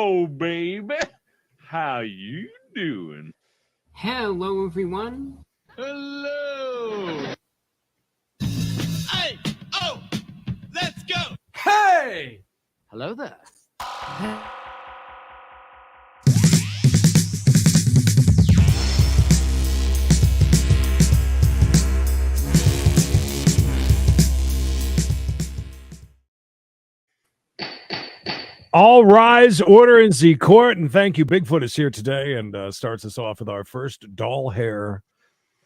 Hello, baby. How you doing? Hello, everyone. Hello. Hey! Oh! Let's go! Hey! Hello there. All rise, order in the court, and thank you. Bigfoot is here today and starts us off with our first doll hair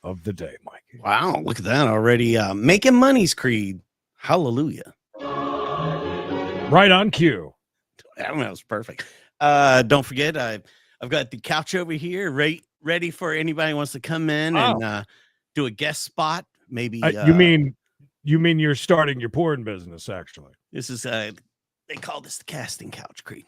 of the day, Mike. Wow, look at that already. Making money's Creed. Hallelujah. Right on cue. I don't know, it's perfect. Don't forget, I've got the couch over here, ready for anybody who wants to come in and do a guest spot. Maybe you mean you're starting your porn business, actually. This is they call this the casting couch, Creed.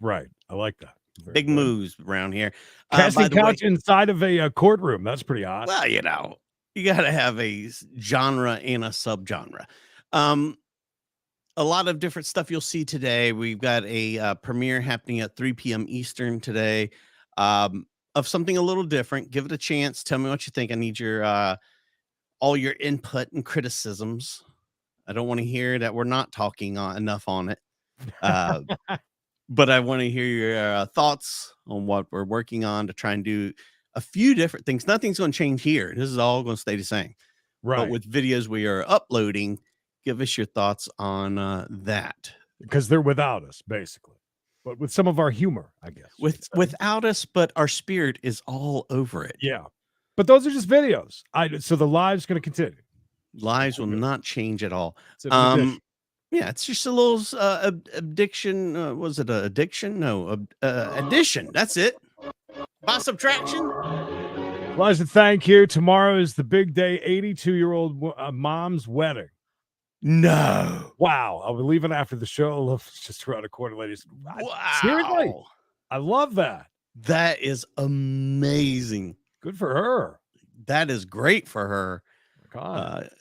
Right. I like that. Big moves around here. Casting couch inside of a courtroom. That's pretty odd. Well, you got to have a genre and a subgenre. A lot of different stuff you'll see today. We've got a premiere happening at 3 p.m. Eastern today of something a little different. Give it a chance. Tell me what you think. I need your all your input and criticisms. I don't want to hear that we're not talking enough on it. But I want to hear your thoughts on what we're working on to try and do a few different things. Nothing's going to change here. This is all going to stay the same. Right. But with videos we are uploading, give us your thoughts on that. Because they're without us, basically. But with some of our humor, I guess. Without us, but our spirit is all over it. Yeah. But those are just videos. So the live's going to continue. Lives will not change at all. Yeah, it's just a little addiction. Was it an addiction? No, addition. That's it. By subtraction. Liza, thank you. Tomorrow is the big day. 82-year-old mom's wedding. No. Wow. I'll be leaving after the show. It's just around the corner, ladies. Wow. Seriously. I love that. That is amazing. Good for her. That is great for her. God.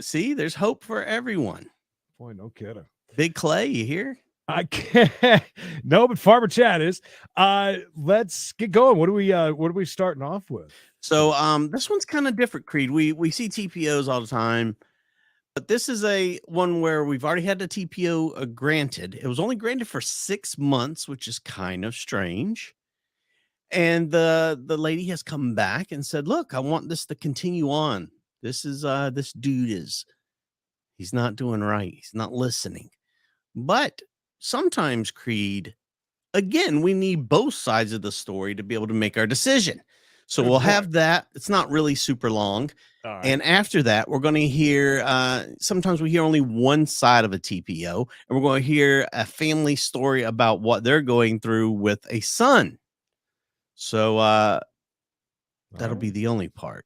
See, there's hope for everyone. Boy, no kidding. Big Clay, you hear? I can't. No, but Farmer Chad is. Let's get going. What are we starting off with? So this one's kind of different, Creed. We see TPOs all the time, but this is a one where we've already had the TPO granted. It was only granted for 6 months, which is kind of strange. And the lady has come back and said, "Look, I want this to continue on. This is this dude he's not doing right. He's not listening." But sometimes, Creed, again, we need both sides of the story to be able to make our decision. So we'll have that. It's not really super long. Right. And after that, we're going to hear, sometimes we hear only one side of a TPO, and we're going to hear a family story about what they're going through with a son. So that'll be the only part.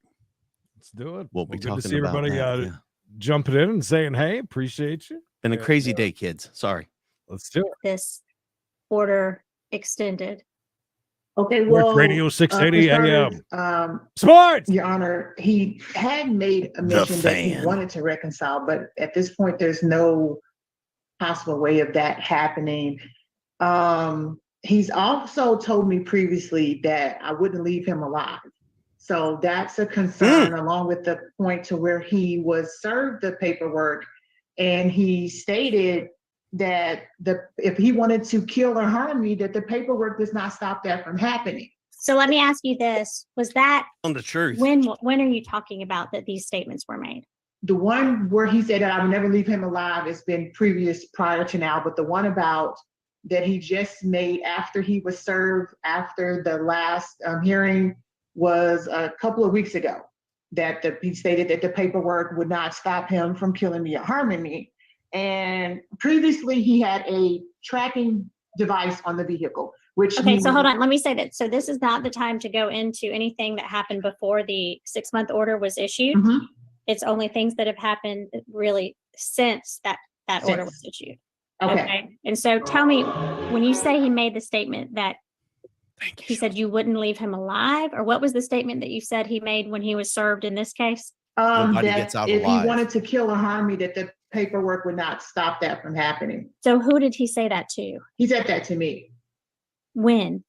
Let's do it. We'll be good talking to see about everybody that, jumping in and saying, "Hey, appreciate you." Been a crazy day, kids. Sorry. Let's do it. This order extended. Okay, well, Radio 680 AM. Sports. Sports. Your Honor, he had made a mention that he wanted to reconcile, but at this point, there's no possible way of that happening. He's also told me previously that I wouldn't leave him alive. So that's a concern, along with the point to where he was served the paperwork, and he stated that if he wanted to kill or harm me, that the paperwork does not stop that from happening. So let me ask you this: was that on the truth? When are you talking about that these statements were made? The one where he said that I would never leave him alive has been prior to now, but the one about that he just made after he was served after the last hearing was a couple of weeks ago. That he stated that the paperwork would not stop him from killing me or harming me. And previously he had a tracking device on the vehicle, which so hold on, let me say that. So this is not the time to go into anything that happened before the 6-month order was issued. Mm-hmm. It's only things that have happened really since that order was issued. Okay. And so tell me, when you say he made the statement that he said you wouldn't leave him alive, or what was the statement that you said he made when he was served in this case? That if he wanted to kill or harm me, that the paperwork would not stop that from happening. So who did he say that to? He said that to me. When?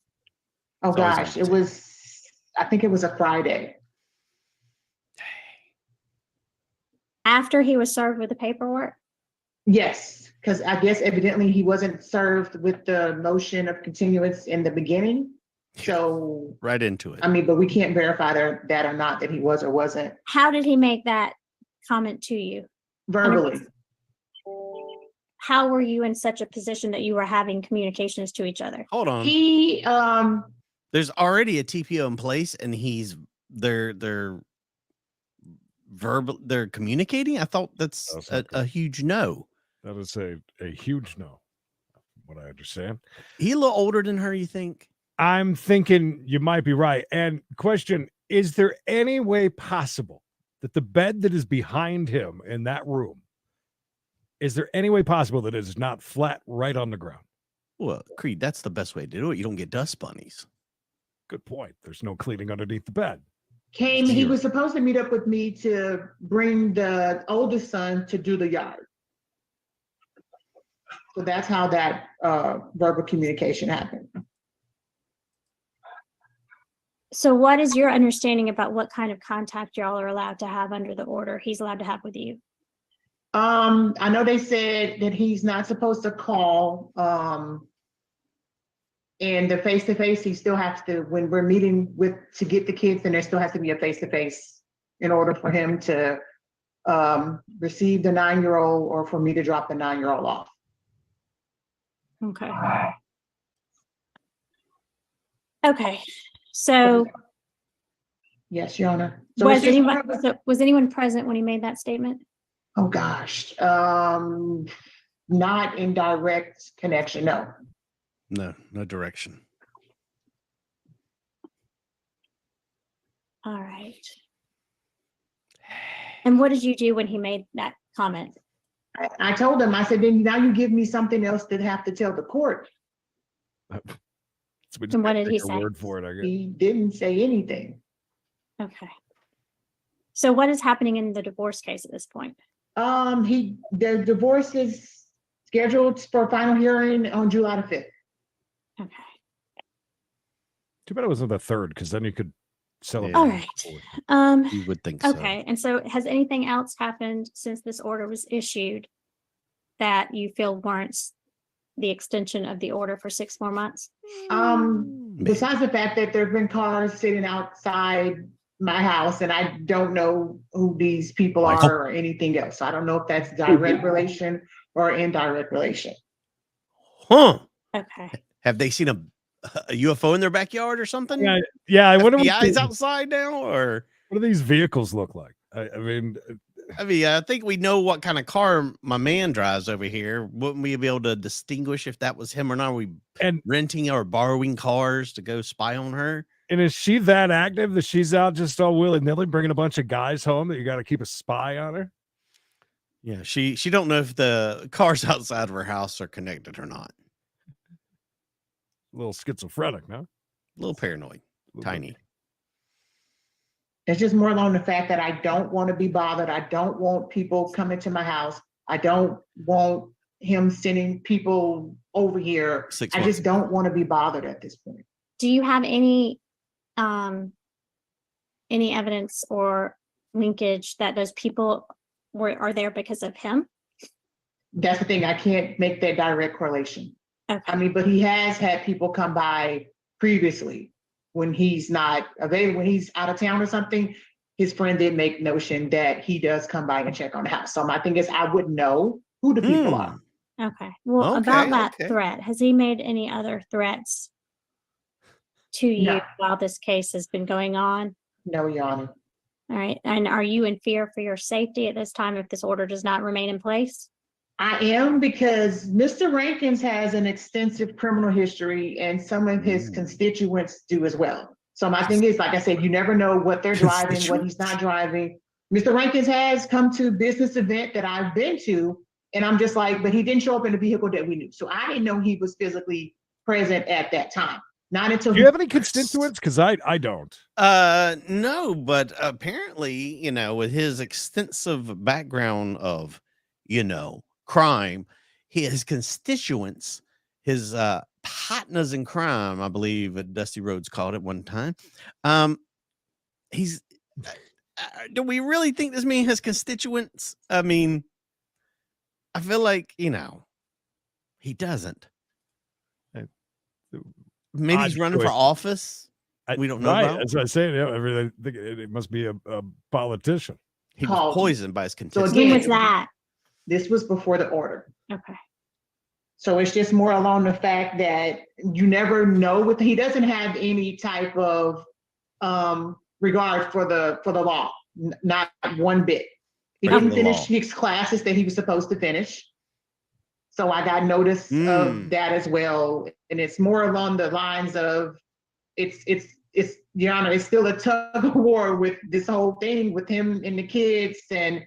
Oh It's always gosh, on it the was, I think it was a Friday. After he was served with the paperwork? Yes, because I guess evidently he wasn't served with the motion of continuance in the beginning. So, Right into it. I mean, but we can't verify that or not, that he was or wasn't How did he make that comment to you? verbally. How were you in such a position that you were having communications to each other? Hold on. He, There's already a TPO in place, and they're verbal. They're communicating. I thought that's a huge no. That is a huge no, from what I understand. He a little older than her, you think? I'm thinking you might be right. And question, is there any way possible that the bed that is behind him in that room, is there any way possible that it is not flat right on the ground? Well, Creed, that's the best way to do it. You don't get dust bunnies. Good point. There's no cleaning underneath the bed. he was supposed to meet up with me to bring the oldest son to do the yard. So that's how that verbal communication happened. So what is your understanding about what kind of contact y'all are allowed to have under the order he's allowed to have with you? I know they said that he's not supposed to call, and the face-to-face, he still has to, when we're meeting to get the kids, then there still has to be a face-to-face in order for him to receive the 9-year-old or for me to drop the 9-year-old off. Okay. Okay, so Yes, Your Honor. was anyone present when he made that statement? Oh, gosh. Not in direct connection, no. No direction. All right. And what did you do when he made that comment? I told him, I said, then now you give me something else to have to tell the court. And what did he say? Word for it, I guess. He didn't say anything. Okay. So what is happening in the divorce case at this point? The divorce is scheduled for final hearing on July the 5th. Okay. Too bad it wasn't the 3rd, because then you could celebrate. All right. You would think so. Okay. And so has anything else happened since this order was issued that you feel warrants the extension of the order for 6 more months? Besides the fact that there have been cars sitting outside my house and I don't know who these people are or anything else. I don't know if that's direct relation or indirect relation. Huh. Okay. Have they seen a UFO in their backyard or something? Yeah. I wonder FBI's outside now, or what do these vehicles look like? I mean, I think we know what kind of car my man drives over here. Wouldn't we be able to distinguish if that was him or not? Are we renting or borrowing cars to go spy on her? And is she that active that she's out just all willy-nilly bringing a bunch of guys home that you got to keep a spy on her? Yeah, she don't know if the cars outside of her house are connected or not. A little schizophrenic, no? A little paranoid, tiny. It's just more along the fact that I don't want to be bothered. I don't want people coming to my house. I don't want him sending people over here. I just don't want to be bothered at this point. Do you have any evidence or linkage that those people are there because of him? That's the thing. I can't make that direct correlation. Okay. I mean, but he has had people come by previously when he's not available, when he's out of town or something. His friend did make notion that he does come by and check on the house. So my thing is, I wouldn't know who the people are. Okay. Well, about that threat, has he made any other threats to you while this case has been going on? No, Your Honor. All right. And are you in fear for your safety at this time if this order does not remain in place? I am, because Mr. Rankins has an extensive criminal history and some of his constituents do as well. So my thing is, like I said, you never know what they're driving, what he's not driving. Mr. Rankins has come to a business event that I've been to, and I'm just like, but he didn't show up in the vehicle that we knew. So I didn't know he was physically present at that time. Not until. Do you have any constituents? Because I don't. No, but apparently, with his extensive background of, crime, his constituents, his partners in crime, I believe Dusty Rhodes called it one time. He's do we really think this man has constituents? I mean, I feel like, he doesn't. Maybe he's running for office. We don't know about. That's what I say. I think it must be a politician. He was poisoned by his So constituents. again, When was that? this was before the order. Okay. So it's just more along the fact that you never know he doesn't have any type of regard for the law, not one bit. He didn't finish his classes that he was supposed to finish. So I got notice of that as well. And it's more along the lines of it's Your Honor, it's still a tug of war with this whole thing with him and the kids, and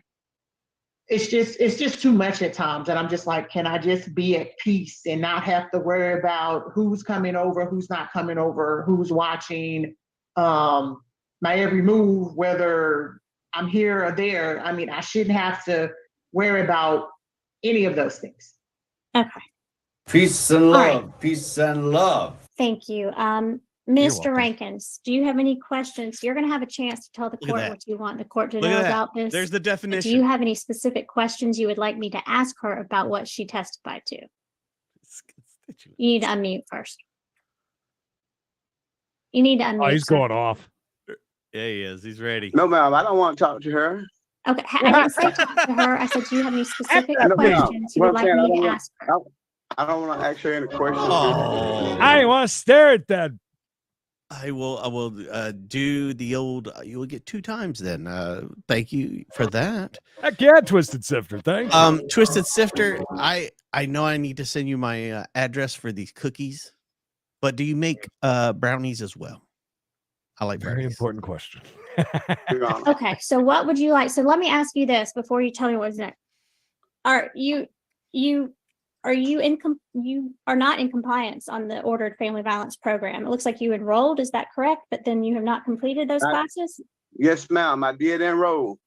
it's just too much at times. And I'm just like, can I just be at peace and not have to worry about who's coming over, who's not coming over, who's watching my every move, whether I'm here or there. I mean, I shouldn't have to worry about any of those things. Okay. Peace and love. right. Peace and love. Thank you. welcome. Mr. Rankins, do you have any questions? You're going to have a chance to tell the Look at court that. what you want the court to Look know at that. about this. There's the But do you definition. have any specific questions you would like me to ask her about what she testified to? You need to unmute first. You need to unmute. Oh, he's sir. going off. Yeah, he is. He's ready. No, ma'am, I don't want to talk to her. Okay, I didn't say talk to her. I said, do you have any specific No, ma'am. questions you What would I'm like saying, me to ask her? I don't want to ask her any questions. Oh, I want to stare at that. I will do the old. You will get 2 times then. Thank you for that. Heck yeah, Twisted Sifter. Thanks. Twisted Sifter, I know I need to send you my address for these cookies, but do you make brownies as well? I like Very brownies. important question. Your Honor. Okay, so what would you like? So let me ask you this before you tell me what's next. Are you not in compliance on the ordered family violence program? It looks like you enrolled, is that correct? But then you have not completed those classes? Yes, ma'am, I did enroll.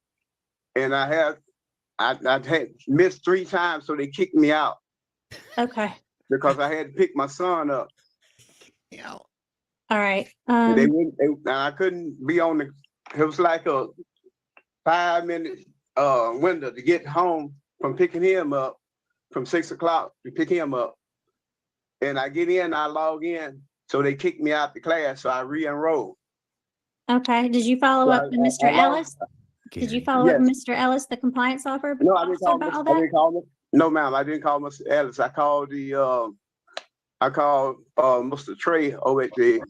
And I had missed 3 times, so they kicked me out Okay, because I had to pick my son up. Yeah. all right. And and I couldn't be on it was like a 5-minute window to get home from picking him up, from 6 o'clock to pick him up. And I get in, I log in, so they kicked me out the class, so I re-enrolled. Okay, did you follow up with Mr. Ellis? Did you follow up with Mr. Ellis, the compliance officer? No, I didn't call about all I that? didn't call him. No, ma'am, I didn't call Mr. Ellis. I called Mr. Trey over at the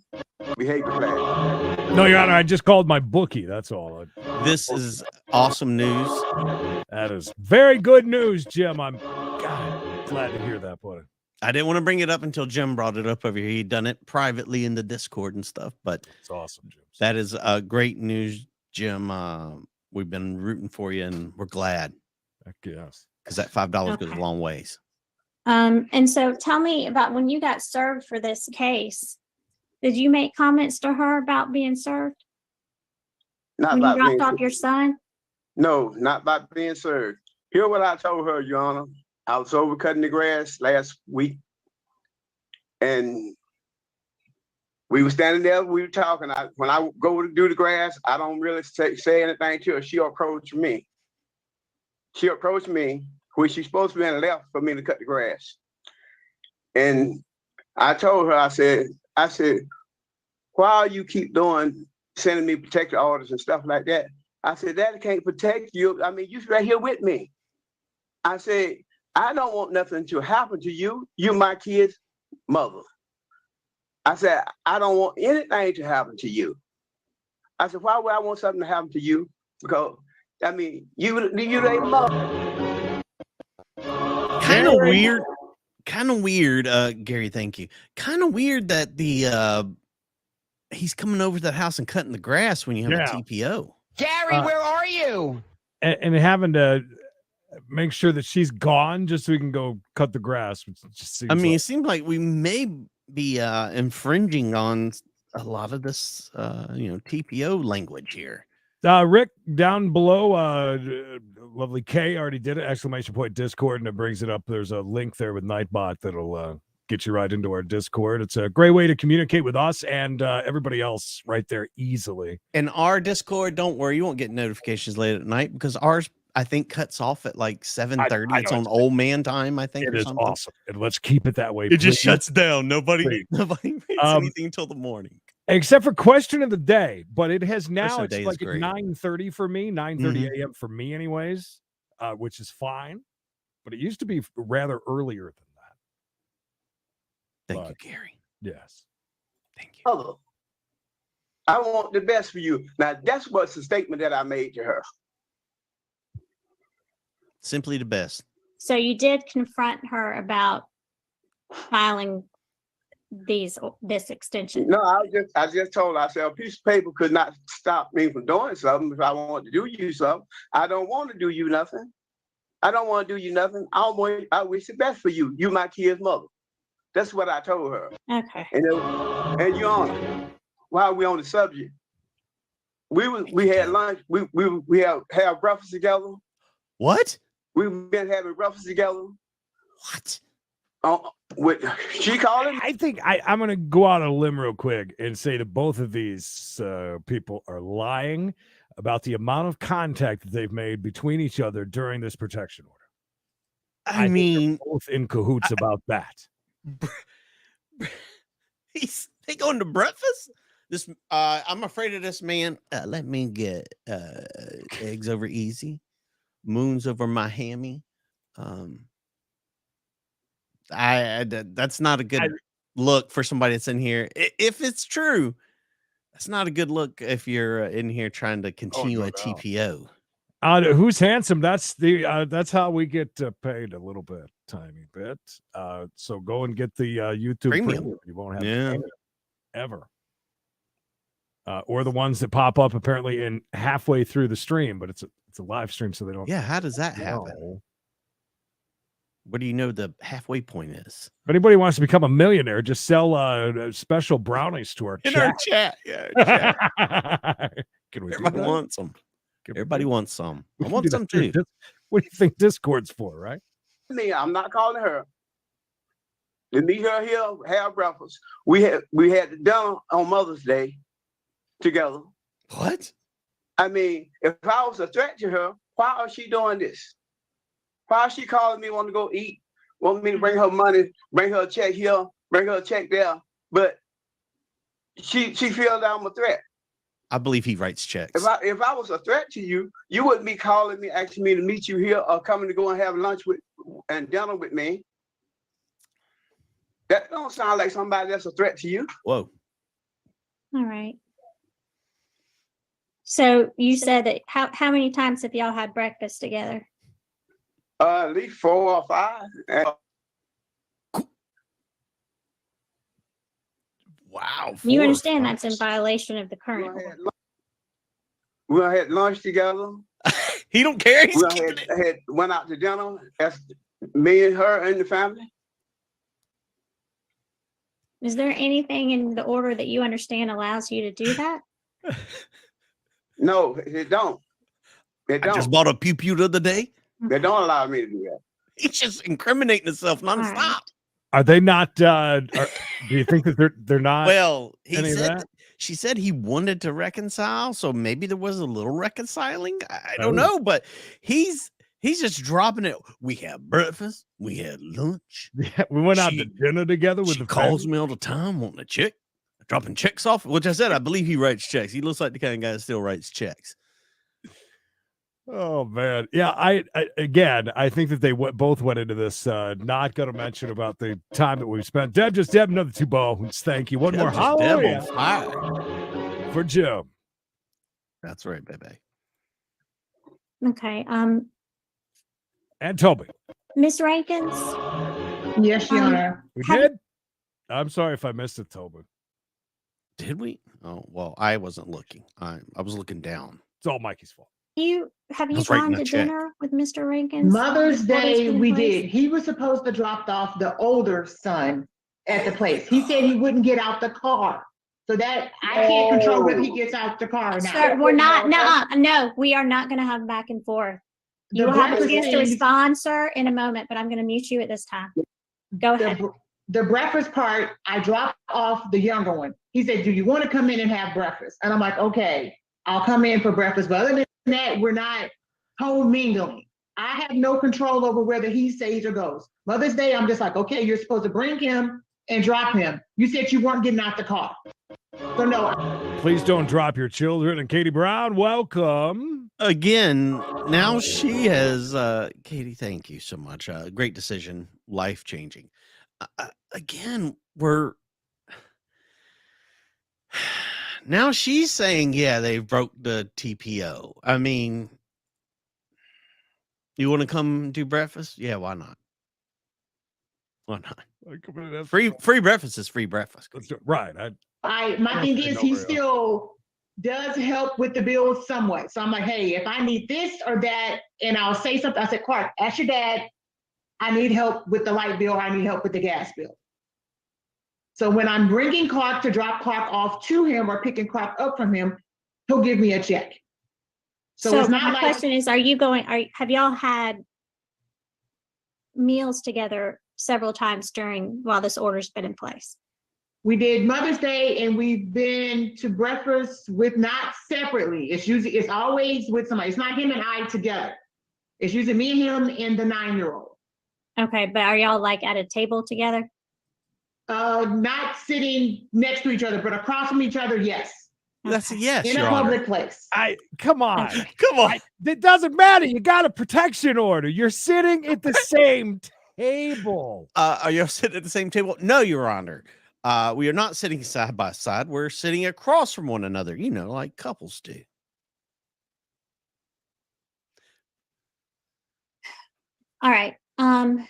behavior class. No, Your Honor, I just called my bookie. That's all. This is awesome news. That is very good news, Jim. I'm glad to hear that, buddy. I didn't want to bring it up until Jim brought it up over here. He'd done it privately in the Discord and stuff, but It's awesome, Jim. that is great news, Jim. We've been rooting for you, and we're glad Heck yes. because that $5 goes a Okay. long ways. And so tell me about when you got served for this case. Did you make comments to her about being served Not when you about dropped being, off your son? no, not about being served. Hear what I told her, Your Honor. I was over cutting the grass last week, and we were standing there, we were talking. When I go to do the grass, I don't really say anything to her. She'll approach me. She approached me, which she's supposed to be on the left for me to cut the grass. And I told her, I said, why you keep sending me protective orders and stuff like that? I said, that can't protect you. I mean, you're right here with me. I said, I don't want nothing to happen to you. You're my kid's mother. I said, I don't want anything to happen to you. I said, why would I want something to happen to you? Because, I mean, you ain't mother. Kind of weird, Gary, thank you. Kind of weird that he's coming over to the house and cutting the grass when you have a TPO. Gary, where are you? And having to make sure that she's gone just so we can go cut the grass. Which just seems It seems like we may be infringing on a lot of this TPO language here. Rick down below, lovely K already did it, ! Discord, and it brings it up. There's a link there with Nightbot that'll get you right into our Discord. It's a great way to communicate with us and everybody else right there easily. And our Discord, don't worry, you won't get notifications late at night because ours, I think, cuts off at like 7:30. It's on old man time, I think. It or is something. awesome. And let's keep it that way. It just please. shuts down. Nobody Please. reads anything until the morning. Except for question of the day, but it has now, Question of it's the day like is at great. 9:30 for me, 9:30 a.m. for me anyways, which is fine. But it used to be rather earlier than that. Thank you, Gary. Yes. Thank you. Oh, I want the best for you. Now, that's what's the statement that I made to her. Simply the best. So you did confront her about filing this extension. No, I just told her, I said, a piece of paper could not stop me from doing something if I want to do you something. I don't want to do you nothing. I don't want to do you nothing. I wish the best for you. You my kid's mother. That's what I told her. Okay. And Your Honor, while we on the subject, we had lunch. We have breakfast together. What? We've been having breakfast together. What? She called him. I think I'm going to go out on a limb real quick and say that both of these people are lying about the amount of contact that they've made between each other during this protection order. I mean, both in cahoots about that. They going to breakfast? This I'm afraid of this man. Let me get eggs over easy, moons over my hammy. That's not a good look for somebody that's in here. If it's true, that's not a good look if you're in here trying to continue a TPO. Who's handsome? That's how we get paid a little bit, tiny bit. So go and get the YouTube premium. You won't have to pay it ever. Or the ones that pop up apparently in halfway through the stream, but it's a live stream, so they don't. Yeah, how does that happen? What do you know the halfway point is? If anybody wants to become a millionaire, just sell special brownies to our in chat. our chat. Yeah, chat. Everybody wants them. Everybody wants some. I want some too. What do you think Discord's for, right? I'm not calling her. To meet her here, have breakfast. We had dinner on Mother's Day together. What? I mean, if I was a threat to her, why is she doing this? Why is she calling me, want to go eat, want me to bring her money, bring her a check here, bring her a check there, but she feels that I'm a threat. I believe he writes checks. If I was a threat to you, you wouldn't be calling me, asking me to meet you here or coming to go and have lunch with and dinner with me. That don't sound like somebody that's a threat to you. Whoa. All right. So you said that how many times have y'all had breakfast together? At least 4 or 5. Wow. You understand that's in violation of the current order. We had lunch together. He don't care. He's went out to dinner. That's me and her and the family. Is there anything in the order that you understand allows you to do that? No, it don't. It don't. I just bought a pew the other day. They don't allow me to do that. He's just incriminating himself nonstop. Right. Are they not? Do you think that they're not? Well, she said he wanted to reconcile, so maybe there was a little reconciling. I don't know, but he's just dropping it. We had breakfast, we had lunch. Yeah, we went out to dinner together with the calls family. me all the time, wanting a check, dropping checks off. Which I said, I believe he writes checks. He looks like the kind of guy that still writes checks. Oh man, yeah. I think that they both went into this not going to mention about the time that we've spent. Deb, another 2 bones. Thank you. One more hallelujah for Jim. That's right, baby. Okay. And Toby. Miss Rankins. Yes, Your Honor. We did. I'm sorry if I missed it, Toby. Did we? Oh well, I wasn't looking. I was looking down. It's all Mikey's fault. Have you gone to dinner with Mr. Rankins? Mother's Day, we did. He was supposed to drop off the older son at the place. He said he wouldn't get out the car. So that I can't control whether he gets out the car or not. Sir, we're not. No, we are not going to have back and forth. You will have a chance to respond, sir, in a moment, but I'm going to mute you at this time. Go ahead. the breakfast part, I dropped off the younger one. He said, do you want to come in and have breakfast? And I'm like, okay, I'll come in for breakfast. But other than that, we're not home mingling. I have no control over whether he stays or goes. Mother's Day, I'm just like, okay, you're supposed to bring him and drop him. You said you weren't getting out the car. So no. Please don't drop your children. And Katie Brown, welcome. Again, now she has, Katie, thank you so much. Great decision, life-changing. Again, now she's saying, yeah, they broke the TPO. I mean, you want to come do breakfast? Yeah, why not? Why not? Free breakfast is free breakfast. Right. My thing is, he still does help with the bills somewhat. So I'm like, hey, if I need this or that, and I'll say something, I said, Clark, ask your dad, I need help with the light bill, I need help with the gas bill. So when I'm bringing Clark to drop Clark off to him or picking Clark up from him, he'll give me a check. So it's not my like, question is, have y'all had meals together several times while this order's been in place? we did Mother's Day and we've been to breakfast with, not separately. It's always with somebody. It's not him and I together. It's usually me and him and the 9-year-old. Okay, but are y'all like at a table together? Not sitting next to each other, but across from each other, yes. That's a yes, in Your a Honor. public place. Come on. Okay. Come on. It doesn't matter. You got a protection order. You're sitting at the same table. Are you sitting at the same table? No, Your Honor. We are not sitting side by side. We're sitting across from one another, like couples do. All right. Are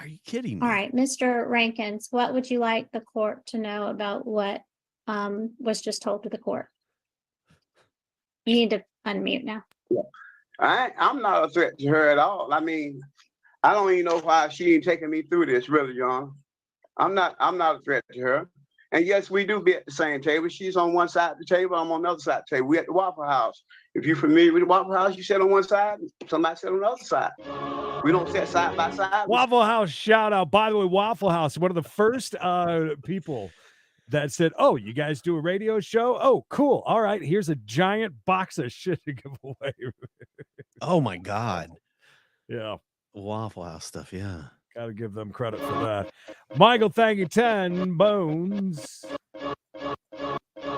you kidding me? All right, Mr. Rankins, what would you like the court to know about what was just told to the court? You need to unmute now. I'm not a threat to her at all. I mean, I don't even know why she ain't taking me through this, really, Your Honor. I'm not a threat to her. And yes, we do be at the same table. She's on one side of the table, I'm on the other side of the table. We at the Waffle House. If you're familiar with the Waffle House, you sit on one side, somebody sit on the other side. We don't sit side by side. Waffle House shout out. By the way, Waffle House, one of the first people that said, oh, you guys do a radio show? Oh, cool. All right, here's a giant box of shit to give away. Oh, my God. Yeah. Waffle House stuff, yeah. Got to give them credit for that. Michael, thank you. 10 bones. Michael,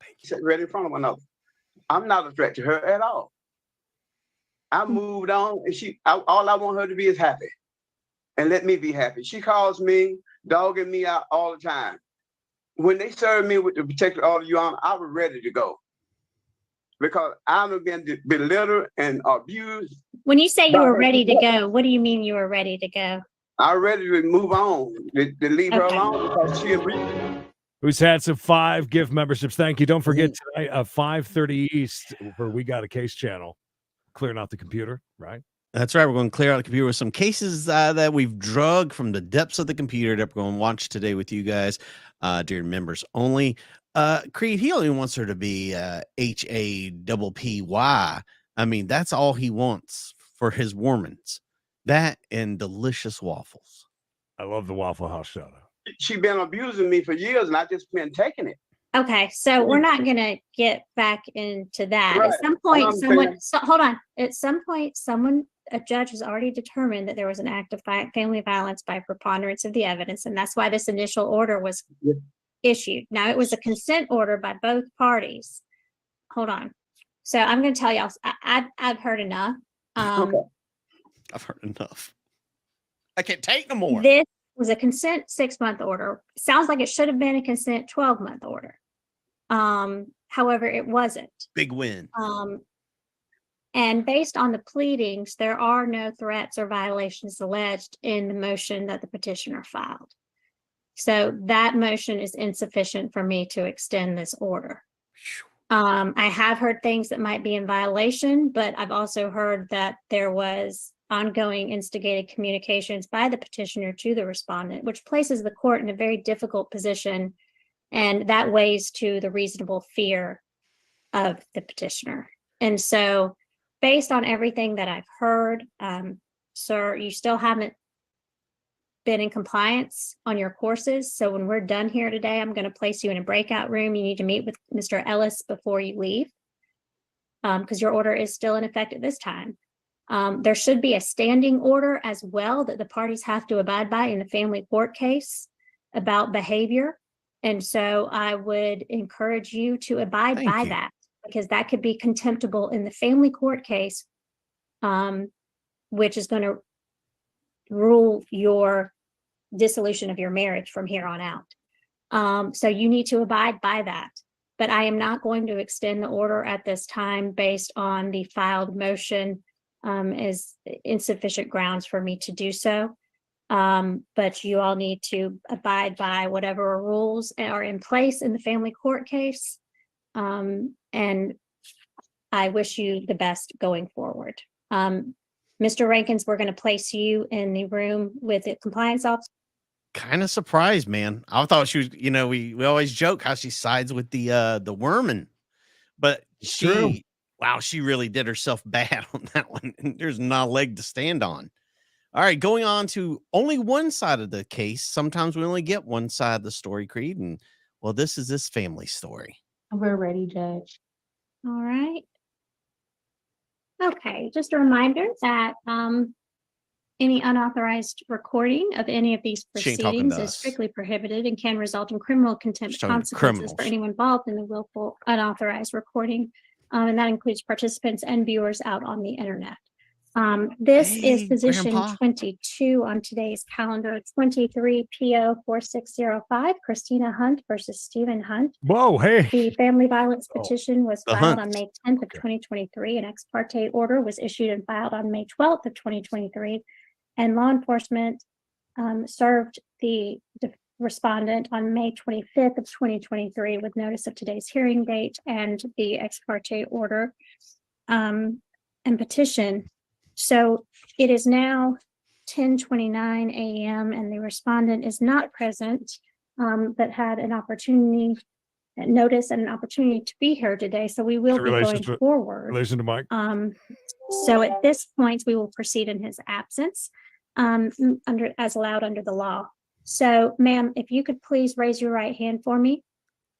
thank you. Sit right in front of one another. I'm not a threat to her at all. I moved on, and all I want her to be is happy, and let me be happy. She calls me, dogging me out all the time. When they served me with the protective order, Your Honor, I was ready to go because I've been belittled and abused. When you say you were ready to go, what do you mean you were ready to go? I'm ready to move on, to leave her Okay. alone because she agreed. Who's had some 5 gift memberships. Thank you. Don't forget tonight, 5:30 East, where we got a case channel. Clearing out the computer, right? That's right. We're going to clear out the computer with some cases that we've drug from the depths of the computer that we're going to watch today with you guys during members only. Creed, he only wants her to be HAPPY. I mean, that's all he wants for his Warmans. That and delicious waffles. I love the Waffle House shout out. She's been abusing me for years, and I just been taking it. Okay, so we're not going to get back into that. Right. At some point, I'm hold on. At some point, a judge has already determined that there was an act of family violence by preponderance of the evidence, and that's why this initial order was issued. Now, it was a consent order by both parties. Hold on. So I'm going to tell y'all, I've heard enough. Okay. I've heard enough. I can't take no more. This was a consent 6-month order. Sounds like it should have been a consent 12-month order. However, it wasn't. Big win. And based on the pleadings, there are no threats or violations alleged in the motion that the petitioner filed. So that motion is insufficient for me to extend this order. I have heard things that might be in violation, but I've also heard that there was ongoing instigated communications by the petitioner to the respondent, which places the court in a very difficult position, and that weighs to the reasonable fear of the petitioner. And so based on everything that I've heard, sir, you still haven't been in compliance on your courses. So when we're done here today, I'm going to place you in a breakout room. You need to meet with Mr. Ellis before you leave, because your order is still in effect at this time. There should be a standing order as well that the parties have to abide by in the family court case about behavior. And so I would encourage you to abide by that, because that could be contemptible in the family court case, which is going to rule your dissolution of your marriage from here on out. So you need to abide by that. But I am not going to extend the order at this time based on the filed motion as insufficient grounds for me to do so. But you all need to abide by whatever rules are in place in the family court case. And I wish you the best going forward. Mr. Rankins, we're going to place you in the room with the compliance officer. Kind of surprised, man. I thought she was, we always joke how she sides with the worman, but she really did herself bad on that one. There's not a leg to stand on. All right, going on to only one side of the case. Sometimes we only get one side of the story, Creed, and well, this is this family story. We're ready, Judge. All right. Okay, just a reminder that any unauthorized recording of any of these proceedings is strictly prohibited and can result in criminal contempt consequences for anyone involved in the willful unauthorized recording. And that includes participants and viewers out on the internet. This is position 22 on today's calendar, 23 PO 4605, Christina Hunt versus Stephen Hunt. Whoa, hey. The family violence petition was filed on May 10th of 2023. An ex parte order was issued and filed on May 12th of 2023. And law enforcement served the respondent on May 25th of 2023 with notice of today's hearing date and the ex parte order and petition. So it is now 10:29 a.m. and the respondent is not present, but had an opportunity, notice and an opportunity to be here today. So we will be going forward. Relation to Mike. So at this point, we will proceed in his absence, as allowed under the law. So, ma'am, if you could please raise your right hand for me.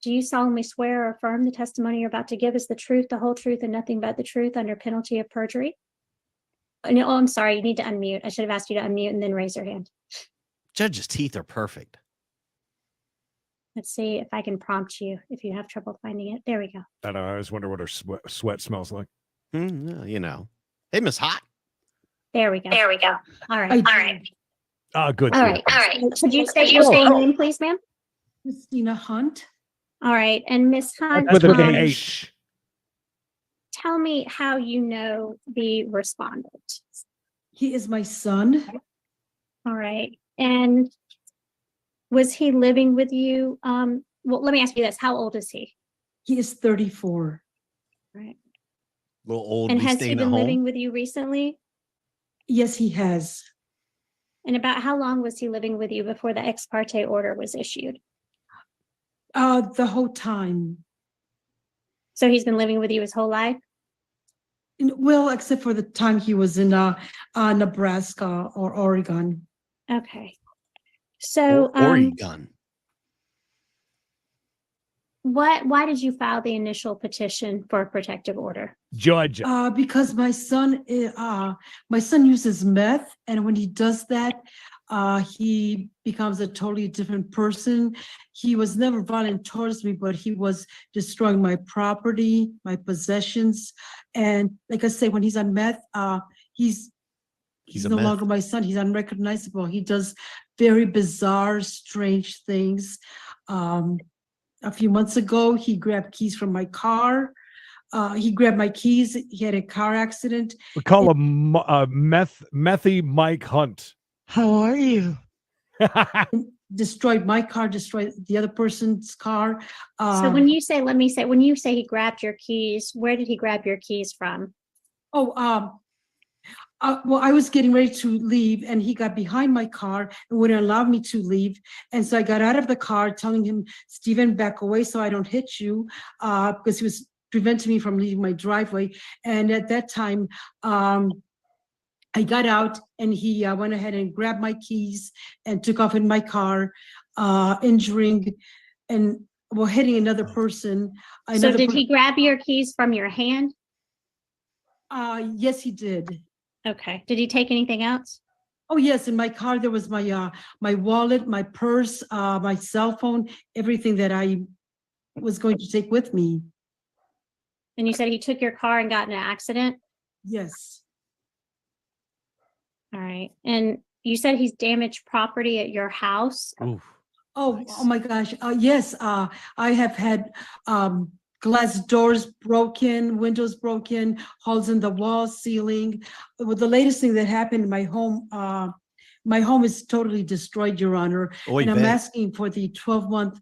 Do you solemnly swear or affirm the testimony you're about to give is the truth, the whole truth, and nothing but the truth under penalty of perjury? No, I'm sorry, you need to unmute. I should have asked you to unmute and then raise your hand. Judge's teeth are perfect. Let's see if I can prompt you if you have trouble finding it. There we go. I know. I just wonder what her sweat smells like. Hey, Miss Hot. There we go. There we go. All right. All right. Good. All right. All right. Could you state your full name, please, ma'am? Christina Hunt. All right. And Miss Hunt, with an H. Tell me how you know the respondent. He is my son. All right. And was he living with you? Well, let me ask you this. How old is he? He is 34. Right. A little old. And has he been living with you recently? Yes, he has. And about how long was he living with you before the ex parte order was issued? The whole time. So he's been living with you his whole life? Well, except for the time he was in Nebraska or Oregon. Okay. So Oregon. Why did you file the initial petition for a protective order? Judge. Because my son uses meth, and when he does that, he becomes a totally different person. He was never violent towards me, but he was destroying my property, my possessions. And like I say, when he's on meth, he's no longer my son. He's unrecognizable. He does very bizarre, strange things. A few months ago, he grabbed keys from my car. He grabbed my keys. He had a car accident. We call him Methy Mike Hunt. How are you? Destroyed my car, destroyed the other person's car. So when you say, when you say he grabbed your keys, where did he grab your keys from? Well, I was getting ready to leave, and he got behind my car and wouldn't allow me to leave. And so I got out of the car telling him, Stephen, back away so I don't hit you, because he was preventing me from leaving my driveway. And at that time, I got out and he went ahead and grabbed my keys and took off in my car, injuring and hitting another person. So did he grab your keys from your hand? Yes, he did. Okay. Did he take anything else? Oh, yes. In my car, there was my wallet, my purse, my cell phone, everything that I was going to take with me. And you said he took your car and got in an accident? Yes. All right. And you said he's damaged property at your house? Oof. Oh, Nice. oh my gosh. Yes. I have had glass doors broken, windows broken, holes in the wall, ceiling. Well, the latest thing that happened in my home is totally destroyed, Your Honor. Oy And I'm vey. asking for the 12-month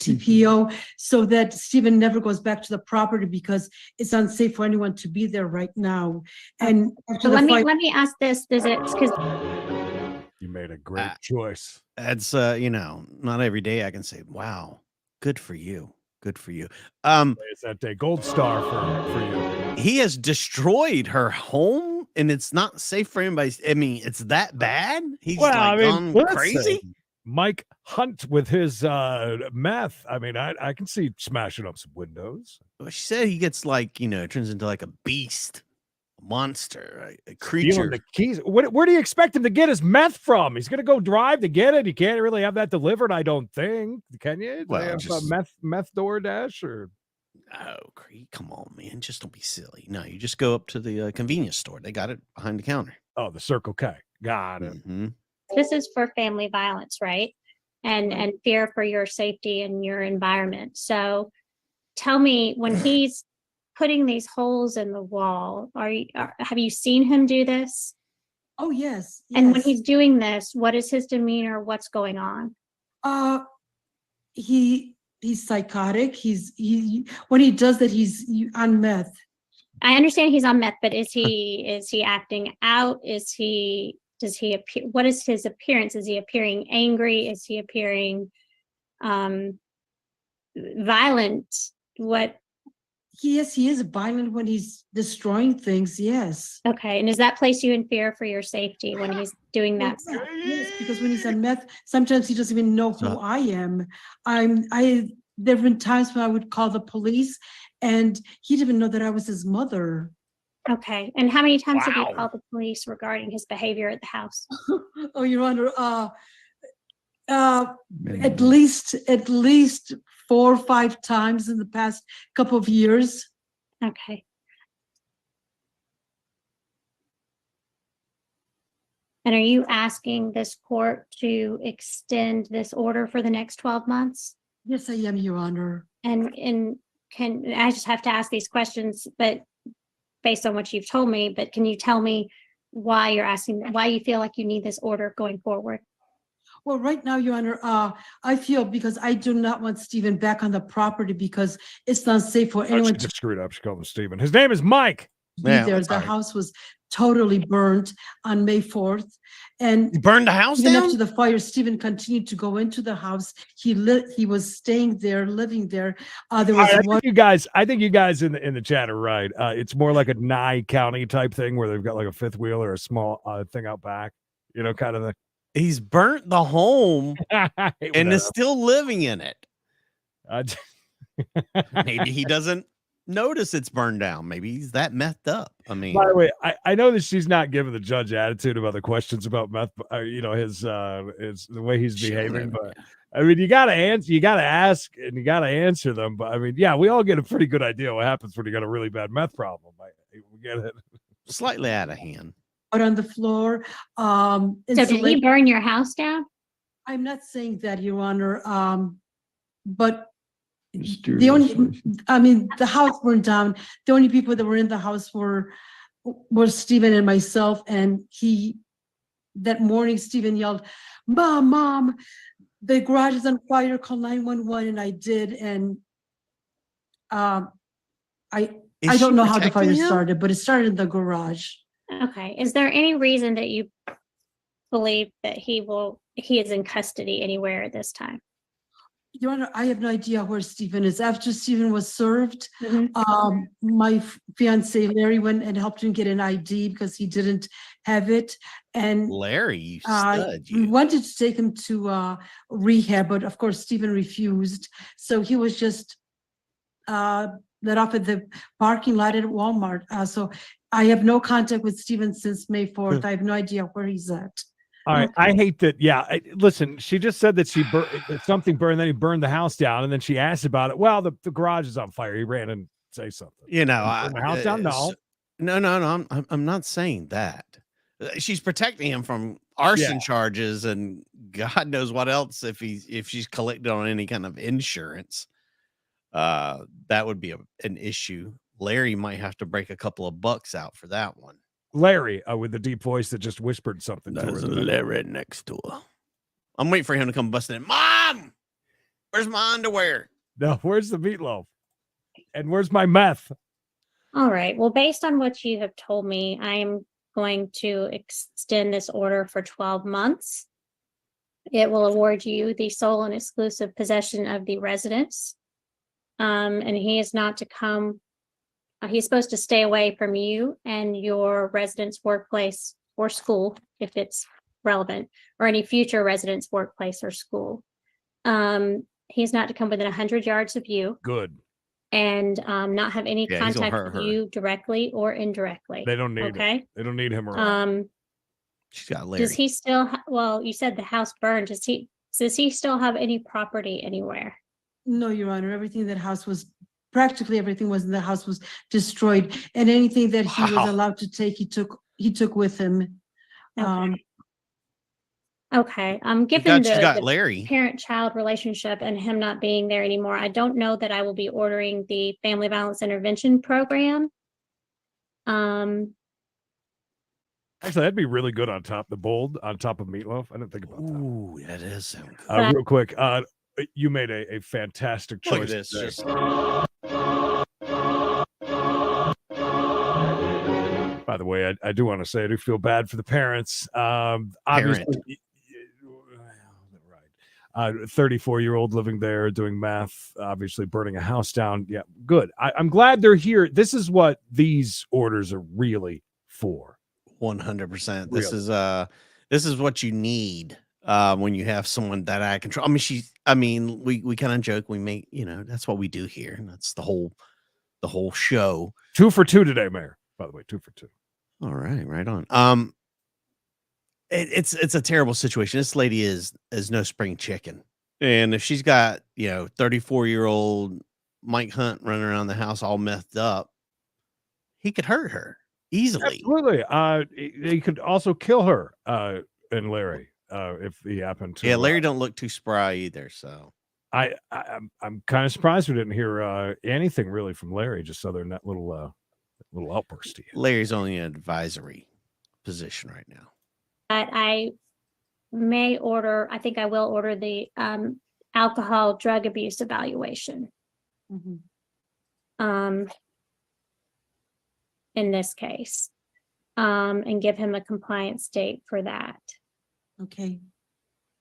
TPO so that Stephen never goes back to the property because it's unsafe for anyone to be there right now. And So let me ask this, does it, because You made a great choice. That's not every day I can say, wow, good for you. Good for you. It's that day. Gold star for you. He has destroyed her home and it's not safe for anybody. I mean, it's that bad. He's gone crazy. Mike Hunt with his meth. I mean, I can see smashing up some windows. Well, she said he gets turns into like a beast, a monster, a creature. Stealing the keys. Where do you expect him to get his meth from? He's gonna go drive to get it. He can't really have that delivered, I don't think. Can you? Well, they have just meth DoorDash or. Oh, Creed, come on, man. Just don't be silly. No, you just go up to the convenience store. They got it behind the counter. Oh, the Circle K. Got it. Mm-hmm. this is for family violence, right? And fear for your safety and your environment. So tell me, when he's putting these holes in the wall, have you seen him do this? Oh, yes. And when he's doing this, what is his demeanor? What's going on? He's psychotic. When he does that, he's on meth. I understand he's on meth, but is he acting out? Does he appear? What is his appearance? Is he appearing angry? Is he appearing violent? What? Yes, he is violent when he's destroying things. Yes. Okay. And does that place you in fear for your safety when he's doing that? Yes, because when he's on meth, sometimes he doesn't even know who I am. There have been times when I would call the police and he didn't even know that I was his mother. Okay. And how many times have you called the police regarding his behavior at the house? Oh, Your Honor, at least 4 or 5 times in the past couple of years. Okay. And are you asking this court to extend this order for the next 12 months? Yes, I am, Your Honor. And I just have to ask these questions, but based on what you've told me, but can you tell me why you feel like you need this order going forward? Well, right now, Your Honor, I feel because I do not want Stephen back on the property because it's not safe for anyone to screw it up. She called him Stephen. His name is Mike. be there. The house was totally burnt on May 4th. And you burned the house even down? after the fire, Stephen continued to go into the house. He was staying there, living there. There was I think you guys in the chat are right. It's more like a Nye County type thing where they've got like a fifth wheel or a small thing out back, kind of the. He's burnt the home and is still living in it. Maybe he doesn't notice it's burned down. Maybe he's that methed up. I mean, by the way, I know that she's not giving the judge attitude about the questions about meth, his the way he's behaving, but I mean, you got to ask and you got to answer them. But I mean, yeah, we all get a pretty good idea what happens when you got a really bad meth problem. We get it. Slightly out of hand. out on the floor. So did he burn your house down? I'm not saying that, Your Honor, but the house burned down. The only people that were in the house were Stephen and myself. And that morning, Stephen yelled, Mom, the garage is on fire, call 911. And I did. And I don't know how the fire started, but it started in the garage. Okay. Is there any reason that you believe that he is in custody anywhere at this time? Your Honor, I have no idea where Stephen is. After Stephen was served, Mhm. my fiance Larry went and helped him get an ID because he didn't have it. And Larry, you we stud, wanted to take him to rehab, but of course Stephen refused. So he was just let off at the parking lot at Walmart. So I have no contact with Stephen since May 4th. I have no idea where he's at. All right. I hate that. Yeah. Listen, she just said that that something burned, then he burned the house down, and then she asked about it. Well, the garage is on fire. He ran and say something. You know, Burn the house down. No. I'm not saying that. She's protecting him from arson charges and God knows what else if she's collected on any kind of insurance. That would be an issue. Larry might have to break a couple of bucks out for that one. Larry, with the deep voice that just whispered something to her. There's Larry next door. I'm waiting for him to come busting in. Mom, where's my underwear? No, where's the meatloaf? And where's my meth? All right. Well, based on what you have told me, I am going to extend this order for 12 months. It will award you the sole and exclusive possession of the residence. And he is not to come. He's supposed to stay away from you and your residence, workplace, or school, if it's relevant, or any future residence, workplace, or school. He's not to come within 100 yards of you. Good. And not have any contact with you directly or indirectly. They don't need okay. They don't need him around. She's got Larry. Does he still? Well, you said the house burned. Does he still have any property anywhere? No, Your Honor. Everything that house was practically everything was in the house was destroyed, and anything that he was allowed to take, he took with him. Okay. Given the Larry parent-child relationship and him not being there anymore, I don't know that I will be ordering the family violence intervention program. Actually, that'd be really good on top of meatloaf. I didn't think about that. Ooh, that does sound good. Real quick, you made a fantastic choice. Look at this. Just... By the way, I do want to say I do feel bad for the parents. Obviously, 34-year-old living there doing math, obviously burning a house down. Yeah, good. I'm glad they're here. This is what these orders are really for. 100%. This is what you need when you have someone that I control. We kind of joke. We make, that's what we do here. And that's the whole show. 2 for 2 today, Mayor. By the way, 2 for 2. All right, right on. It's a terrible situation. This lady is no spring chicken. And if she's got, 34-year-old Mike Hunt running around the house all methed up, he could hurt her easily. Absolutely. He could also kill her and Larry if he happened to. Yeah, Larry don't look too spry either, so. I'm kind of surprised we didn't hear anything really from Larry, just other than that little outburst. Larry's only in an advisory position right now. I think I will order the alcohol drug abuse evaluation. In this case, and give him a compliance date for that. Okay.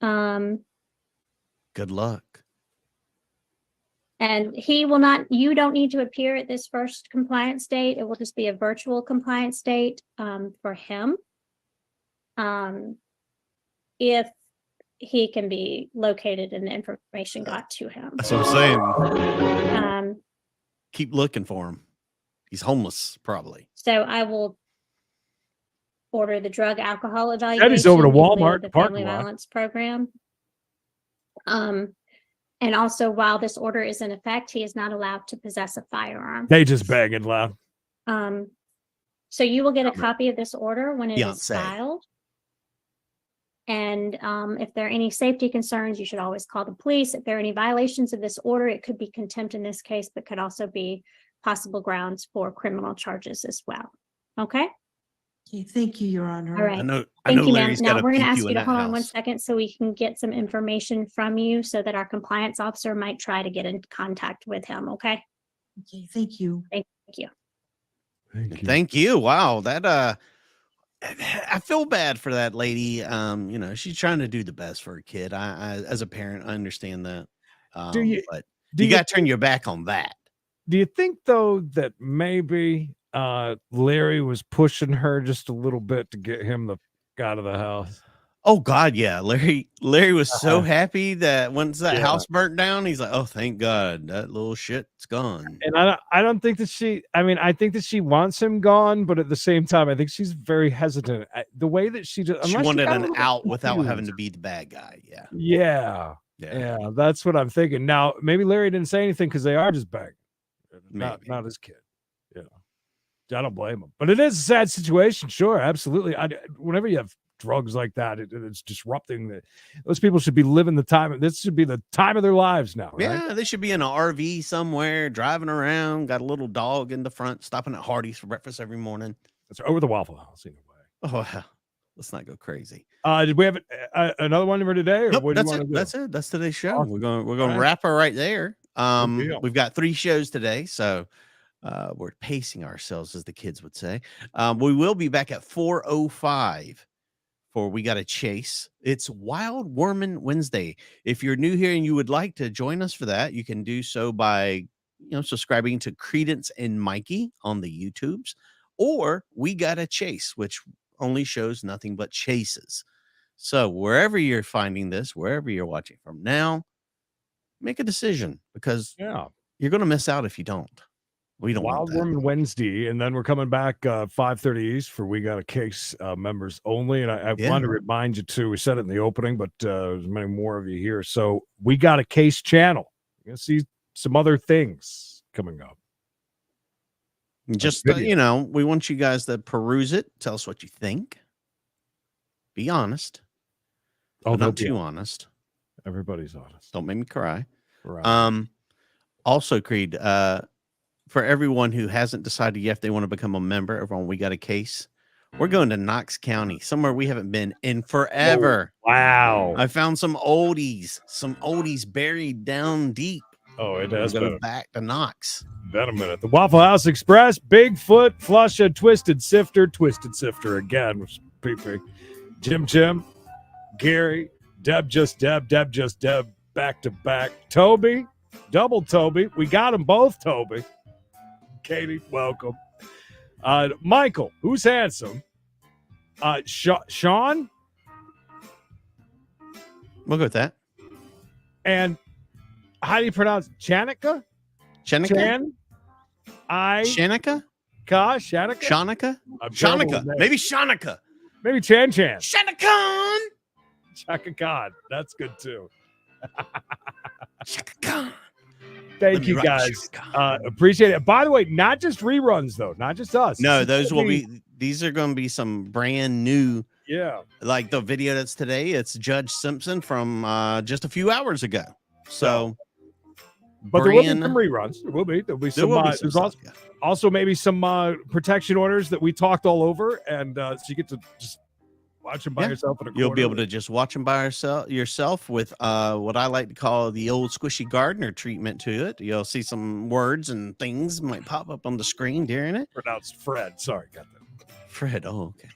Good luck. And you don't need to appear at this first compliance date. It will just be a virtual compliance date for him. If he can be located and the information got to him. That's what I'm saying. Keep looking for him. He's homeless, probably. So I will order the drug alcohol evaluation. Eddie's over to Walmart, the family violence program. And also, while this order is in effect, he is not allowed to possess a firearm. They just banging loud. So you will get a copy of this order when it is filed. And if there are any safety concerns, you should always call the police. If there are any violations of this order, it could be contempt in this case, but could also be possible grounds for criminal charges as well. Okay? Okay, thank you, Your Honor. All right. Thank you, ma'am. Now we're going to ask you to hold on 1 second so we can get some information from you so that our compliance officer might try to get in contact with him. Okay? Okay, thank you. Thank you. Thank you. Wow. That, I feel bad for that lady. She's trying to do the best for her kid. I as a parent, I understand that. Do you- But Do you got to turn your back on that. Do you think though that maybe Larry was pushing her just a little bit to get him the out of the house? Oh God, yeah. Larry was so Uh-huh. happy that once that Yeah. house burnt down, he's like, "Oh, thank God, that little shit's gone." And I don't think that I think that she wants him gone, but at the same time, I think she's very hesitant. The way that she just She unless wanted got a an little out without having confused. to be the bad guy. Yeah. Yeah. Yeah. Yeah, that's what I'm thinking. Now, maybe Larry didn't say anything because they are just banging. Not Maybe. his kid. You know, I don't blame him. But it is a sad situation. Sure, absolutely. Whenever you have drugs like that, it's disrupting those people should be living the time. This should be the time of their lives now, right? Yeah, they should be in an RV somewhere, driving around, got a little dog in the front, stopping at Hardee's for breakfast every morning. It's over the Waffle House anyway. Oh, well, let's not go crazy. Did we have another one for today, or Nope, what do you that's want it. to do? That's it. That's today's show. Awesome. We're going All to right. wrap her right there. deal. We've got 3 shows today, so we're pacing ourselves, as the kids would say. We will be back at 4:05 for We Got to Chase. It's Wild Wormin Wednesday. If you're new here and you would like to join us for that, you can do so by subscribing to Credence and Mikey on the YouTubes, or We Got to Chase, which only shows nothing but chases. So wherever you're finding this, wherever you're watching from now, make a decision, because you're going to miss out if you don't. We don't want Wild that. Woman Wednesday, and then we're coming back 5:30 East for We Got a Case members only. And I want to remind you too, we said it in the opening, but there's many more of you here. So We Got a Case channel. You're gonna see some other things coming up. Just we want you guys to peruse it. Tell us what you think. Be honest. Oh, not too honest. Everybody's honest. Don't make me cry. Right. Also, Creed, for everyone who hasn't decided yet if they want to become a member of We Got a Case, we're going to Knox County, somewhere we haven't been in forever. Oh, wow. I found some oldies buried down deep. Oh, it has go been back to Knox. Been a minute. The Waffle House Express, Bigfoot, Flusha, Twisted Sifter again with PP, Jim, Gary, Deb just Deb, back to back. Toby, double Toby. We got them both, Toby. Katie, welcome. Michael, who's handsome. Sean. We'll go with that. And how do you pronounce it? Chanika? Shanika? Shanika? Shanika. Maybe Shanika. Maybe Chan. Shanakan. Chaka Khan. That's good too. Chaka Khan. Thank you guys. Appreciate it. By the way, not just reruns though, not just us. No, these are going to be some brand new. Yeah. Like the video that's today, it's Judge Simpson from just a few hours ago. So, but there will be some reruns. There'll be some. There's also maybe some protection orders that we talked all over, and so you get to just watch them by yourself. You'll be able to just watch them by yourself with what I like to call the old Squishy Gardner treatment to it. You'll see some words and things might pop up on the screen during it. Pronounced Fred. Sorry, got that. Fred. Oh, okay.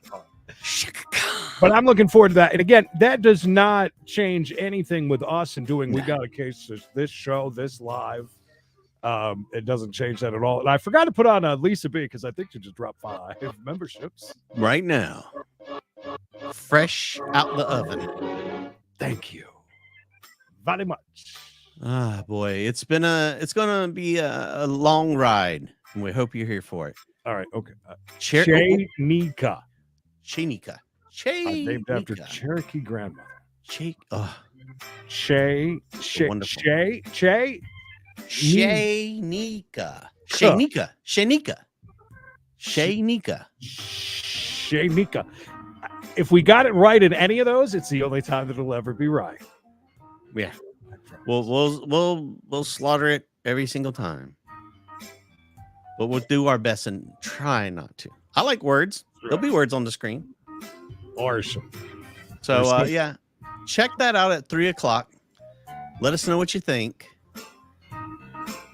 But I'm looking forward to that. And again, that does not change anything with us and doing We Got a Case, this show, this live. It doesn't change that at all. And I forgot to put on Lisa B because I think she just dropped 5 memberships right now. Fresh out the oven. Thank you very much. Ah, boy, it's gonna be a long ride, and we hope you're here for it. All right, okay. Chainika. Named after Cherokee grandmother. Shaynika. If we got it right in any of those, it's the only time that it'll ever be right. Yeah. We'll slaughter it every single time. But we'll do our best and try not to. I like words. There'll be words on the screen. Awesome. So check that out at 3:00. Let us know what you think.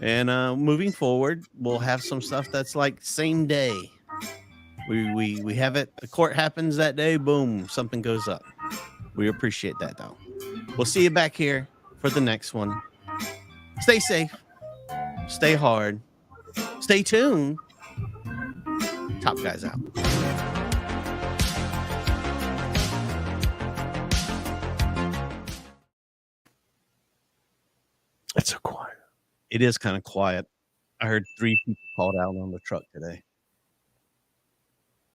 And moving forward, we'll have some stuff that's like same day. We have it. The court happens that day. Boom, something goes up. We appreciate that though. We'll see you back here for the next one. Stay safe. Stay hard. Stay tuned. Top Guys out. It's so quiet. It is kind of quiet. I heard 3 people called out on the truck today.